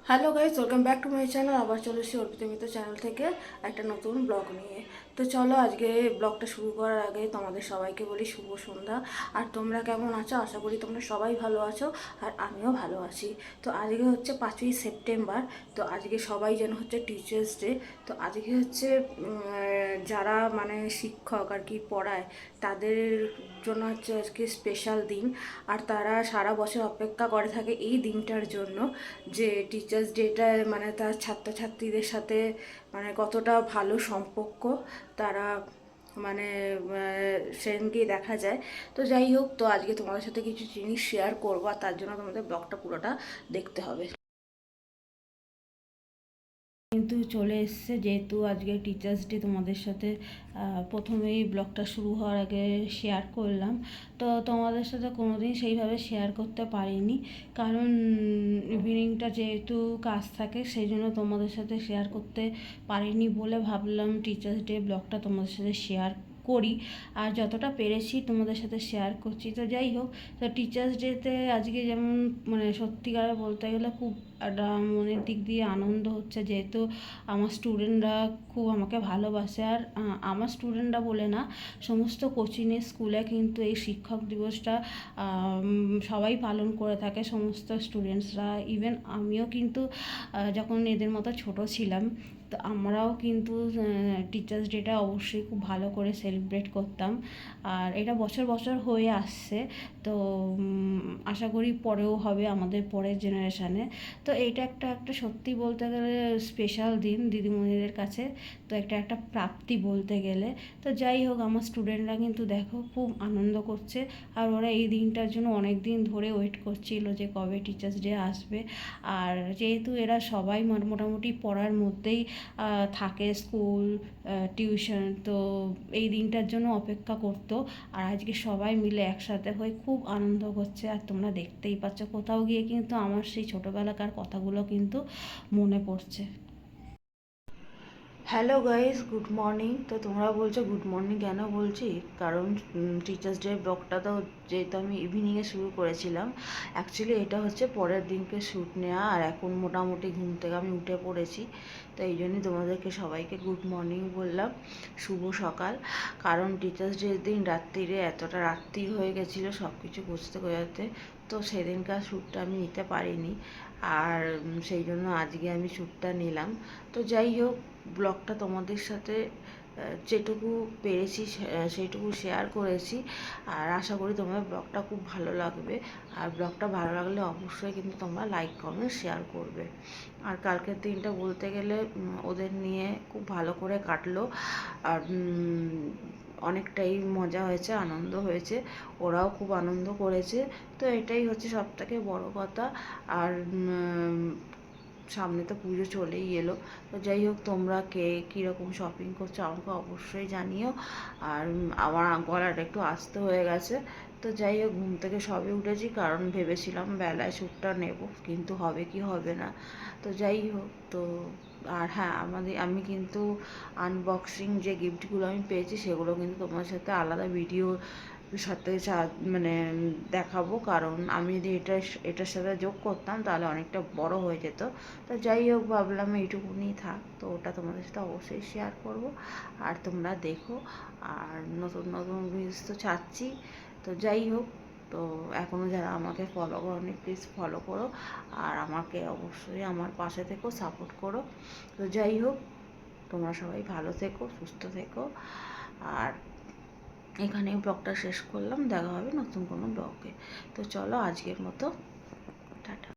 Hello guys, welcome back to my channel. আবার চলে এসেছি অর্পিতা মিত্র চ্যানেল থেকে একটা নতুন ব্লগ নিয়ে। তো চলো, আজকে ব্লগটা শুরু করার আগে তোমাদের সবাইকে বলি শুভ সন্ধ্যা। আর তোমরা কেমন আছো? আশা করি তোমরা সবাই ভালো আছো, আর আমিও ভালো আছি। তো আজকে হচ্ছে 5ই সেপ্টেম্বর। তো আজকে সবাই যেন হচ্ছে টিচার্স ডে। তো আজকে হচ্ছে যারা মানে শিক্ষক আর কি পড়ায়, তাদের জন্য হচ্ছে আজকে স্পেশাল দিন। আর তারা সারা বছর অপেক্ষা করে থাকে এই দিনটার জন্য, যে টিচার্স ডেটা মানে তার ছাত্রছাত্রীদের সাথে মানে কতটা ভালো সম্পর্ক তারা মানে সেদিনকেই দেখা যায়। তো যাই হোক, তো আজকে তোমাদের সাথে কিছু জিনিস শেয়ার করবো, আর তার জন্য তোমাদের ব্লগটা পুরোটা দেখতে হবে। কিন্তু চলে এসছে, যেহেতু আজকে টিচার্স ডে, তোমাদের সাথে প্রথমেই ব্লগটা শুরু হওয়ার আগে শেয়ার করলাম। তো তোমাদের সাথে কোনোদিন সেইভাবে শেয়ার করতে পারিনি, কারণ ইভিনিংটা যেহেতু কাজ থাকে, সেই জন্য তোমাদের সাথে শেয়ার করতে পারিনি বলে ভাবলাম টিচার্স ডে ব্লগটা তোমাদের সাথে শেয়ার করি। আর যতটা পেরেছি তোমাদের সাথে শেয়ার করছি। তো যাই হোক, তো টিচার্স ডেতে আজকে যেমন মানে সত্যিকারে বলতে গেলে খুব একটা মনের দিক দিয়ে আনন্দ হচ্ছে, যেহেতু আমার স্টুডেন্টরা খুব আমাকে ভালোবাসে। আর আমার স্টুডেন্টরা বলে না, সমস্ত কোচিংয়ে স্কুলে কিন্তু এই শিক্ষক দিবসটা সবাই পালন করে থাকে, সমস্ত স্টুডেন্টসরা। ইভেন আমিও কিন্তু যখন এদের মতো ছোট ছিলাম, তো আমরাও কিন্তু টিচার্স ডেটা অবশ্যই খুব ভালো করে সেলিব্রেট করতাম। আর এটা বছর বছর হয়ে আসছে। তো আশা করি পরেও হবে আমাদের পরের জেনারেশানে। তো এইটা একটা সত্যি বলতে গেলে স্পেশাল দিন দিদিমণিদের কাছে। তো একটা প্রাপ্তি বলতে গেলে। তো যাই হোক, আমার স্টুডেন্টরা কিন্তু দেখো খুব আনন্দ করছে। আর ওরা এই দিনটার জন্য অনেক দিন ধরে ওয়েট করছিল যে কবে টিচার্স ডে আসবে। আর যেহেতু এরা সবাই মোটামুটি পড়ার মধ্যেই থাকে, স্কুল টিউশন, তো এই দিনটার জন্য অপেক্ষা করতো। আর আজকে সবাই মিলে একসাথে হয়ে খুব আনন্দ করছে। আর তোমরা দেখতেই পাচ্ছ, কোথাও গিয়ে কিন্তু আমার সেই ছোটোবেলাকার কথাগুলো কিন্তু মনে পড়ছে। Hello guys, good morning. তো তোমরা বলছো গুড মর্নিং কেন বলছি, কারণ টিচার্স ডে ব্লগটা তো যেহেতু আমি ইভিনিংয়ে শুরু করেছিলাম, অ্যাকচুয়ালি এটা হচ্ছে পরের দিনকে শ্যুট নেওয়া। আর এখন মোটামুটি ঘুম থেকে আমি উঠে পড়েছি, তো এই জন্যই তোমাদেরকে সবাইকে গুড মর্নিং বললাম, শুভ সকাল। কারণ টিচার্স ডের দিন রাত্রিরে এতটা রাত্রি হয়ে গেছিলো সব কিছু বুঝতে বোঝাতে, তো সেদিনকার শ্যুটটা আমি নিতে পারিনি। আর সেই জন্য আজকে আমি শ্যুটটা নিলাম। তো যাই হোক, ব্লগটা তোমাদের সাথে যেটুকু পেরেছি সেইটুকু শেয়ার করেছি। আর আশা করি তোমাদের ব্লগটা খুব ভালো লাগবে। আর ব্লগটা ভালো লাগলে অবশ্যই কিন্তু তোমরা লাইক কমেন্ট শেয়ার করবে। আর কালকের দিনটা বলতে গেলে ওদের নিয়ে খুব ভালো করে কাটলো। আর অনেকটাই মজা হয়েছে, আনন্দ হয়েছে, ওরাও খুব আনন্দ করেছে। তো এটাই হচ্ছে সবথেকে বড় কথা। আর সামনে তো পুজো চলেই এলো। তো যাই হোক, তোমরা কে কীরকম শপিং করছো আমাকে অবশ্যই জানিও। আর আমার গলাটা একটু আস্তে হয়ে গেছে। তো যাই হোক, ঘুম থেকে সবে উঠেছি, কারণ ভেবেছিলাম বেলায় শ্যুটটা নেব, কিন্তু হবে কি হবে না। তো যাই হোক, তো আর হ্যাঁ, আমি কিন্তু আনবক্সিং যে গিফটগুলো আমি পেয়েছি সেগুলো কিন্তু তোমার সাথে আলাদা ভিডিও সাথে মানে দেখাবো, কারণ আমি যদি এটার সাথে যোগ করতাম তাহলে অনেকটা বড় হয়ে যেত। তো যাই হোক, ভাবলাম এইটুকুনি থাক, তো ওটা তোমাদের সাথে অবশ্যই শেয়ার করব। আর তোমরা দেখো, আর নতুন নতুন রিলস তো ছাড়ছি। তো যাই হোক, তো এখনও যারা আমাকে ফলো করোনি প্লিজ ফলো করো। আর আমাকে অবশ্যই আমার পাশে থেকো, সাপোর্ট করো। তো যাই হোক, তোমরা সবাই ভালো থেকো, সুস্থ থেকো। আর এখানেই ব্লগটা শেষ করলাম, দেখা হবে নতুন কোনো ব্লগে। তো চলো, আজকের মতো টাটা।